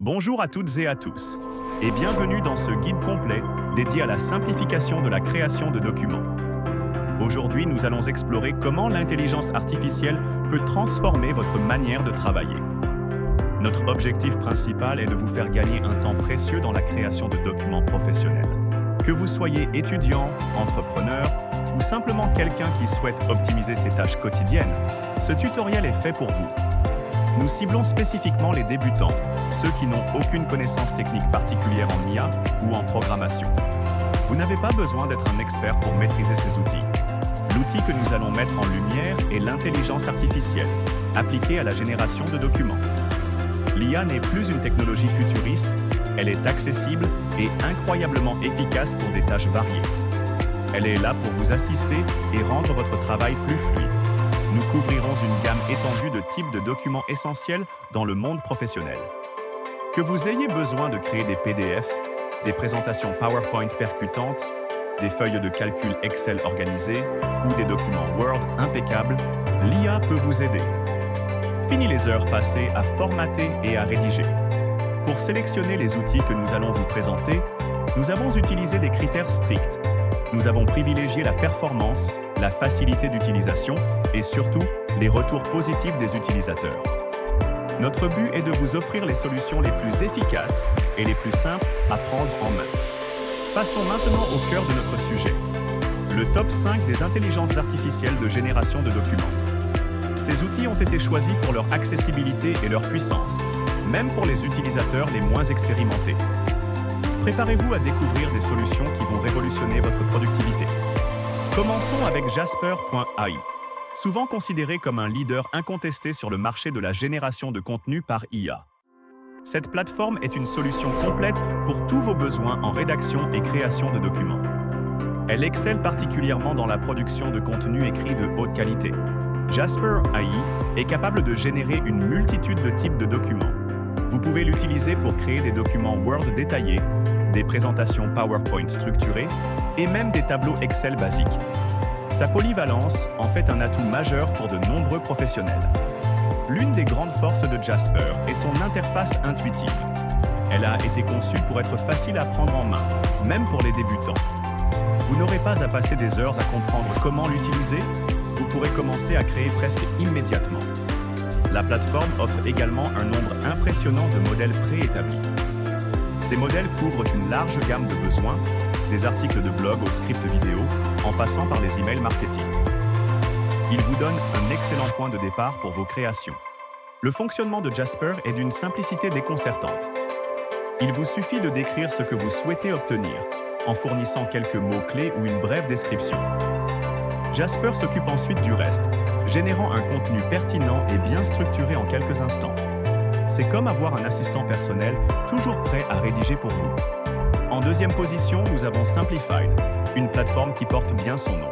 Bonjour à toutes et à tous, et bienvenue dans ce guide complet dédié à la simplification de la création de documents. Aujourd'hui, nous allons explorer comment l'intelligence artificielle peut transformer votre manière de travailler. Notre objectif principal est de vous faire gagner un temps précieux dans la création de documents professionnels. Que vous soyez étudiant, entrepreneur ou simplement quelqu'un qui souhaite optimiser ses tâches quotidiennes, ce tutoriel est fait pour vous. Nous ciblons spécifiquement les débutants, ceux qui n'ont aucune connaissance technique particulière en IA ou en programmation. Vous n'avez pas besoin d'être un expert pour maîtriser ces outils. L'outil que nous allons mettre en lumière est l'intelligence artificielle, appliquée à la génération de documents. L'IA n'est plus une technologie futuriste, elle est accessible et incroyablement efficace pour des tâches variées. Elle est là pour vous assister et rendre votre travail plus fluide. Nous couvrirons une gamme étendue de types de documents essentiels dans le monde professionnel. Que vous ayez besoin de créer des PDF, des présentations PowerPoint percutantes, des feuilles de calcul Excel organisées ou des documents Word impeccables, l'IA peut vous aider. Fini les heures passées à formater et à rédiger. Pour sélectionner les outils que nous allons vous présenter, nous avons utilisé des critères stricts. Nous avons privilégié la performance, la facilité d'utilisation et surtout les retours positifs des utilisateurs. Notre but est de vous offrir les solutions les plus efficaces et les plus simples à prendre en main. Passons maintenant au cœur de notre sujet, le top 5 des intelligences artificielles de génération de documents. Ces outils ont été choisis pour leur accessibilité et leur puissance, même pour les utilisateurs les moins expérimentés. Préparez-vous à découvrir des solutions qui vont révolutionner votre productivité. Commençons avec Jasper.ai. Souvent considéré comme un leader incontesté sur le marché de la génération de contenu par IA. Cette plateforme est une solution complète pour tous vos besoins en rédaction et création de documents. Elle excelle particulièrement dans la production de contenu écrit de haute qualité. Jasper.ai est capable de générer une multitude de types de documents. Vous pouvez l'utiliser pour créer des documents Word détaillés, des présentations PowerPoint structurées et même des tableaux Excel basiques. Sa polyvalence en fait un atout majeur pour de nombreux professionnels. L'une des grandes forces de Jasper est son interface intuitive. Elle a été conçue pour être facile à prendre en main, même pour les débutants. Vous n'aurez pas à passer des heures à comprendre comment l'utiliser, vous pourrez commencer à créer presque immédiatement. La plateforme offre également un nombre impressionnant de modèles préétablis. Ces modèles couvrent une large gamme de besoins, des articles de blog aux scripts vidéo, en passant par les emails marketing. Ils vous donnent un excellent point de départ pour vos créations. Le fonctionnement de Jasper est d'une simplicité déconcertante. Il vous suffit de décrire ce que vous souhaitez obtenir, en fournissant quelques mots-clés ou une brève description. Jasper s'occupe ensuite du reste, générant un contenu pertinent et bien structuré en quelques instants. C'est comme avoir un assistant personnel toujours prêt à rédiger pour vous. En deuxième position, nous avons Simplified, une plateforme qui porte bien son nom.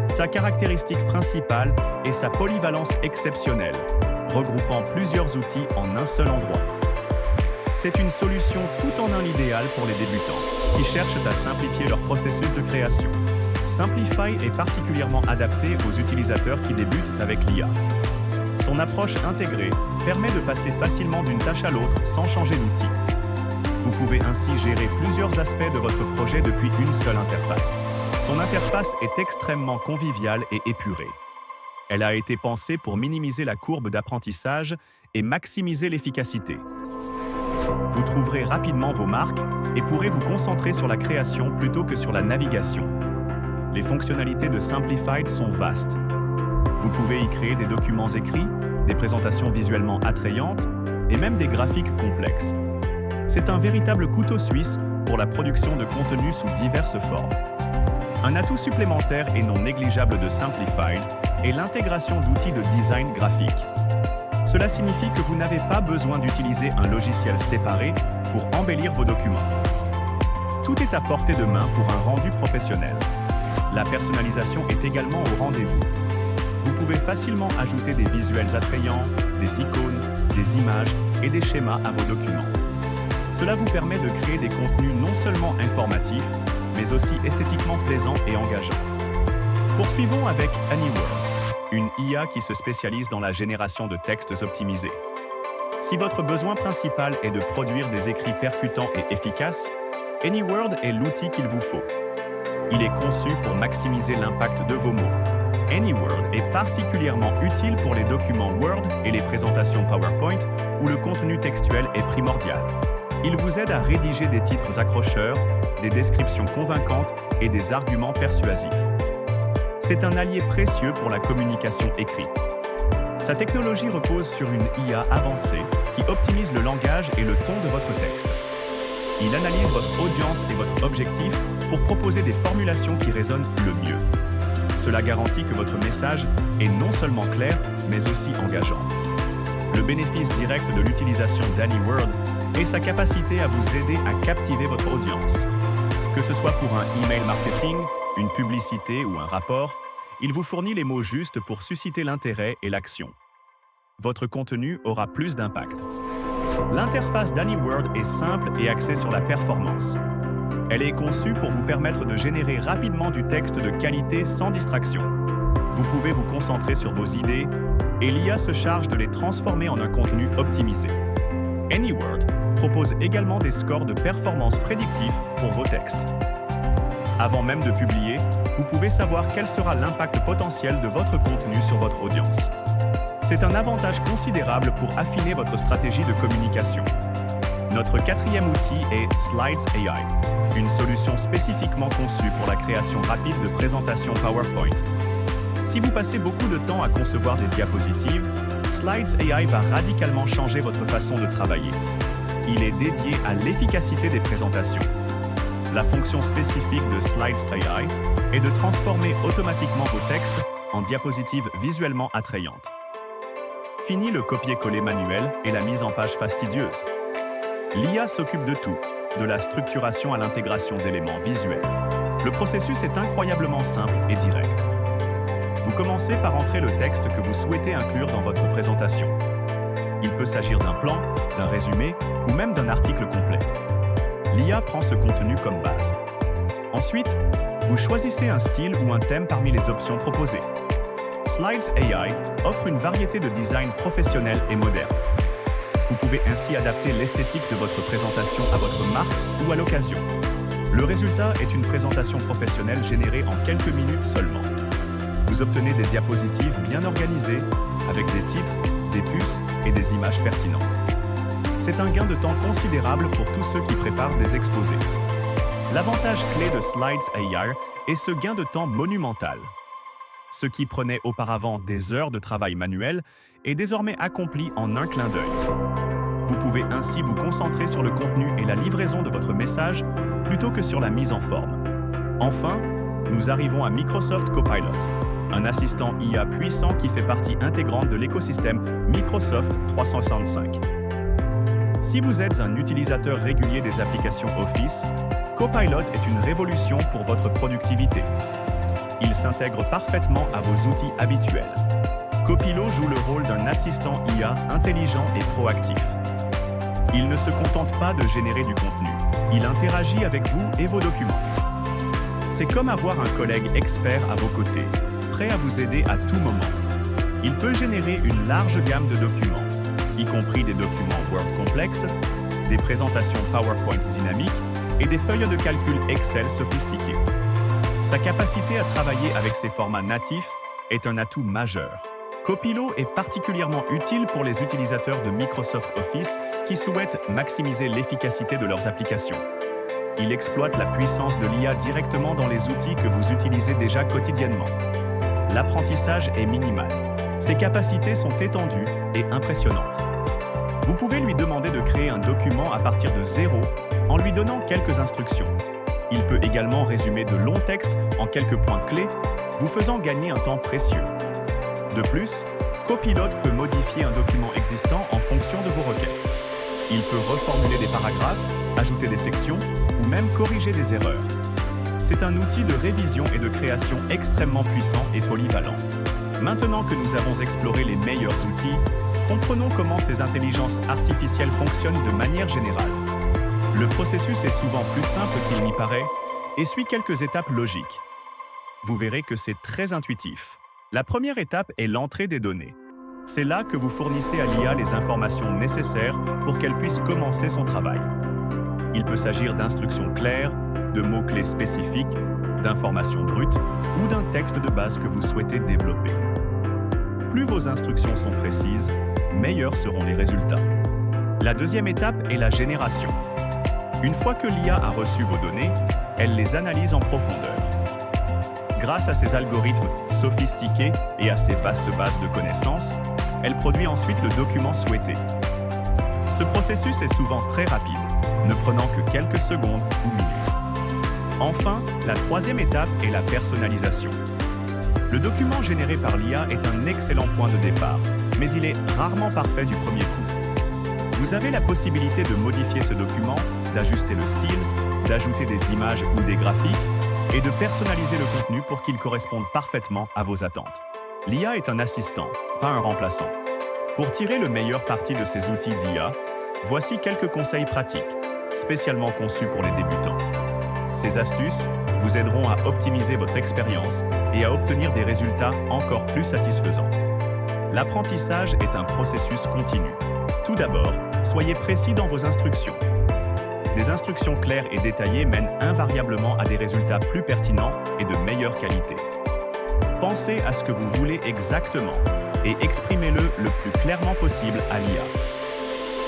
Sa caractéristique principale est sa polyvalence exceptionnelle, regroupant plusieurs outils en un seul endroit. C'est une solution tout en un idéal pour les débutants, qui cherchent à simplifier leur processus de création. Simplify est particulièrement adapté aux utilisateurs qui débutent avec l'IA. Son approche intégrée permet de passer facilement d'une tâche à l'autre sans changer d'outil. Vous pouvez ainsi gérer plusieurs aspects de votre projet depuis une seule interface. Son interface est extrêmement conviviale et épurée. Elle a été pensée pour minimiser la courbe d'apprentissage et maximiser l'efficacité. Vous trouverez rapidement vos marques et pourrez vous concentrer sur la création plutôt que sur la navigation. Les fonctionnalités de Simplified sont vastes. Vous pouvez y créer des documents écrits, des présentations visuellement attrayantes et même des graphiques complexes. C'est un véritable couteau suisse pour la production de contenu sous diverses formes. Un atout supplémentaire et non négligeable de Simplified est l'intégration d'outils de design graphique. Cela signifie que vous n'avez pas besoin d'utiliser un logiciel séparé pour embellir vos documents. Tout est à portée de main pour un rendu professionnel. La personnalisation est également au rendez-vous. Vous pouvez facilement ajouter des visuels attrayants, des icônes, des images et des schémas à vos documents. Cela vous permet de créer des contenus non seulement informatifs, mais aussi esthétiquement plaisants et engageants. Poursuivons avec Anywhere, une IA qui se spécialise dans la génération de textes optimisés. Si votre besoin principal est de produire des écrits percutants et efficaces, AnyWord est l'outil qu'il vous faut. Il est conçu pour maximiser l'impact de vos mots. AnyWord est particulièrement utile pour les documents Word et les présentations PowerPoint où le contenu textuel est primordial. Il vous aide à rédiger des titres accrocheurs, des descriptions convaincantes et des arguments persuasifs. C'est un allié précieux pour la communication écrite. Sa technologie repose sur une IA avancée qui optimise le langage et le ton de votre texte. Il analyse votre audience et votre objectif pour proposer des formulations qui résonnent le mieux. Cela garantit que votre message est non seulement clair, mais aussi engageant. Le bénéfice direct de l'utilisation d'AnyWord est sa capacité à vous aider à captiver votre audience. Que ce soit pour un email marketing, une publicité ou un rapport, il vous fournit les mots justes pour susciter l'intérêt et l'action. Votre contenu aura plus d'impact. L'interface d'AnyWord est simple et axée sur la performance. Elle est conçue pour vous permettre de générer rapidement du texte de qualité sans distraction. Vous pouvez vous concentrer sur vos idées et l'IA se charge de les transformer en un contenu optimisé. AnyWord propose également des scores de performance prédictifs pour vos textes. Avant même de publier, vous pouvez savoir quel sera l'impact potentiel de votre contenu sur votre audience. C'est un avantage considérable pour affiner votre stratégie de communication. Notre quatrième outil est Slides AI, une solution spécifiquement conçue pour la création rapide de présentations PowerPoint. Si vous passez beaucoup de temps à concevoir des diapositives, Slides AI va radicalement changer votre façon de travailler. Il est dédié à l'efficacité des présentations. La fonction spécifique de Slides AI est de transformer automatiquement vos textes en diapositives visuellement attrayantes. Fini le copier-coller manuel et la mise en page fastidieuse. L'IA s'occupe de tout, de la structuration à l'intégration d'éléments visuels. Le processus est incroyablement simple et direct. Vous commencez par entrer le texte que vous souhaitez inclure dans votre présentation. Il peut s'agir d'un plan, d'un résumé ou même d'un article complet. L'IA prend ce contenu comme base. Ensuite, vous choisissez un style ou un thème parmi les options proposées. Slides AI offre une variété de designs professionnels et modernes. Vous pouvez ainsi adapter l'esthétique de votre présentation à votre marque ou à l'occasion. Le résultat est une présentation professionnelle générée en quelques minutes seulement. Vous obtenez des diapositives bien organisées, avec des titres, des puces et des images pertinentes. C'est un gain de temps considérable pour tous ceux qui préparent des exposés. L'avantage clé de Slides AI est ce gain de temps monumental. Ce qui prenait auparavant des heures de travail manuel est désormais accompli en un clin d'œil. Vous pouvez ainsi vous concentrer sur le contenu et la livraison de votre message plutôt que sur la mise en forme. Enfin, nous arrivons à Microsoft Copilot, un assistant IA puissant qui fait partie intégrante de l'écosystème Microsoft 365. Si vous êtes un utilisateur régulier des applications Office, Copilot est une révolution pour votre productivité. Il s'intègre parfaitement à vos outils habituels. Copilot joue le rôle d'un assistant IA intelligent et proactif. Il ne se contente pas de générer du contenu, il interagit avec vous et vos documents. C'est comme avoir un collègue expert à vos côtés, prêt à vous aider à tout moment. Il peut générer une large gamme de documents, y compris des documents Word complexes, des présentations PowerPoint dynamiques et des feuilles de calcul Excel sophistiquées. Sa capacité à travailler avec ces formats natifs est un atout majeur. Copilot est particulièrement utile pour les utilisateurs de Microsoft Office qui souhaitent maximiser l'efficacité de leurs applications. Il exploite la puissance de l'IA directement dans les outils que vous utilisez déjà quotidiennement. L'apprentissage est minimal. Ses capacités sont étendues et impressionnantes. Vous pouvez lui demander de créer un document à partir de zéro en lui donnant quelques instructions. Il peut également résumer de longs textes en quelques points clés, vous faisant gagner un temps précieux. De plus, Copilot peut modifier un document existant en fonction de vos requêtes. Il peut reformuler des paragraphes, ajouter des sections ou même corriger des erreurs. C'est un outil de révision et de création extrêmement puissant et polyvalent. Maintenant que nous avons exploré les meilleurs outils, comprenons comment ces intelligences artificielles fonctionnent de manière générale. Le processus est souvent plus simple qu'il n'y paraît et suit quelques étapes logiques. Vous verrez que c'est très intuitif. La première étape est l'entrée des données. C'est là que vous fournissez à l'IA les informations nécessaires pour qu'elle puisse commencer son travail. Il peut s'agir d'instructions claires, de mots-clés spécifiques, d'informations brutes ou d'un texte de base que vous souhaitez développer. Plus vos instructions sont précises, meilleurs seront les résultats. La deuxième étape est la génération. Une fois que l'IA a reçu vos données, elle les analyse en profondeur. Grâce à ses algorithmes sophistiqués et à ses vastes bases de connaissances, elle produit ensuite le document souhaité. Ce processus est souvent très rapide, ne prenant que quelques secondes ou minutes. Enfin, la troisième étape est la personnalisation. Le document généré par l'IA est un excellent point de départ, mais il est rarement parfait du premier coup. Vous avez la possibilité de modifier ce document, d'ajuster le style, d'ajouter des images ou des graphiques, et de personnaliser le contenu pour qu'il corresponde parfaitement à vos attentes. L'IA est un assistant, pas un remplaçant. Pour tirer le meilleur parti de ces outils d'IA, voici quelques conseils pratiques, spécialement conçus pour les débutants. Ces astuces vous aideront à optimiser votre expérience et à obtenir des résultats encore plus satisfaisants. L'apprentissage est un processus continu. Tout d'abord, soyez précis dans vos instructions. Des instructions claires et détaillées mènent invariablement à des résultats plus pertinents et de meilleure qualité. Pensez à ce que vous voulez exactement et exprimez-le le plus clairement possible à l'IA.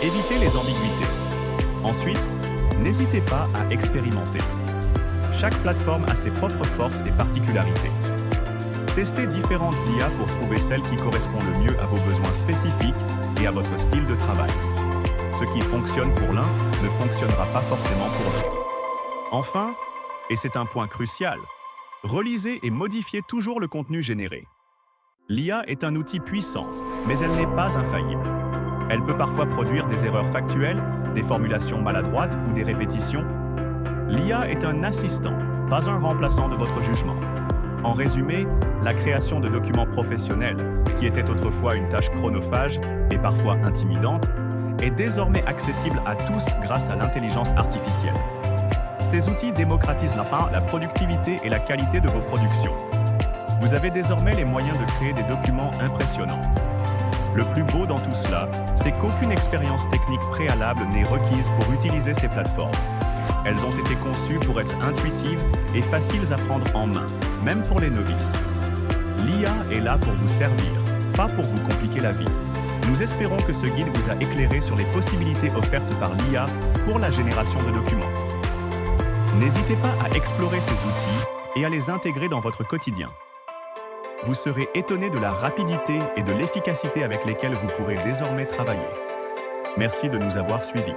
Évitez les ambiguïtés. Ensuite, n'hésitez pas à expérimenter. Chaque plateforme a ses propres forces et particularités. Testez différentes IA pour trouver celle qui correspond le mieux à vos besoins spécifiques et à votre style de travail. Ce qui fonctionne pour l'un ne fonctionnera pas forcément pour l'autre. Enfin, et c'est un point crucial, relisez et modifiez toujours le contenu généré. L'IA est un outil puissant, mais elle n'est pas infaillible. Elle peut parfois produire des erreurs factuelles, des formulations maladroites ou des répétitions. L'IA est un assistant, pas un remplaçant de votre jugement. En résumé, la création de documents professionnels, qui était autrefois une tâche chronophage et parfois intimidante, est désormais accessible à tous grâce à l'intelligence artificielle. Ces outils démocratisent la productivité et la qualité de vos productions. Vous avez désormais les moyens de créer des documents impressionnants. Le plus beau dans tout cela, c'est qu'aucune expérience technique préalable n'est requise pour utiliser ces plateformes. Elles ont été conçues pour être intuitives et faciles à prendre en main, même pour les novices. L'IA est là pour vous servir, pas pour vous compliquer la vie. Nous espérons que ce guide vous a éclairé sur les possibilités offertes par l'IA pour la génération de documents. N'hésitez pas à explorer ces outils et à les intégrer dans votre quotidien. Vous serez étonné de la rapidité et de l'efficacité avec lesquelles vous pourrez désormais travailler. Merci de nous avoir suivis.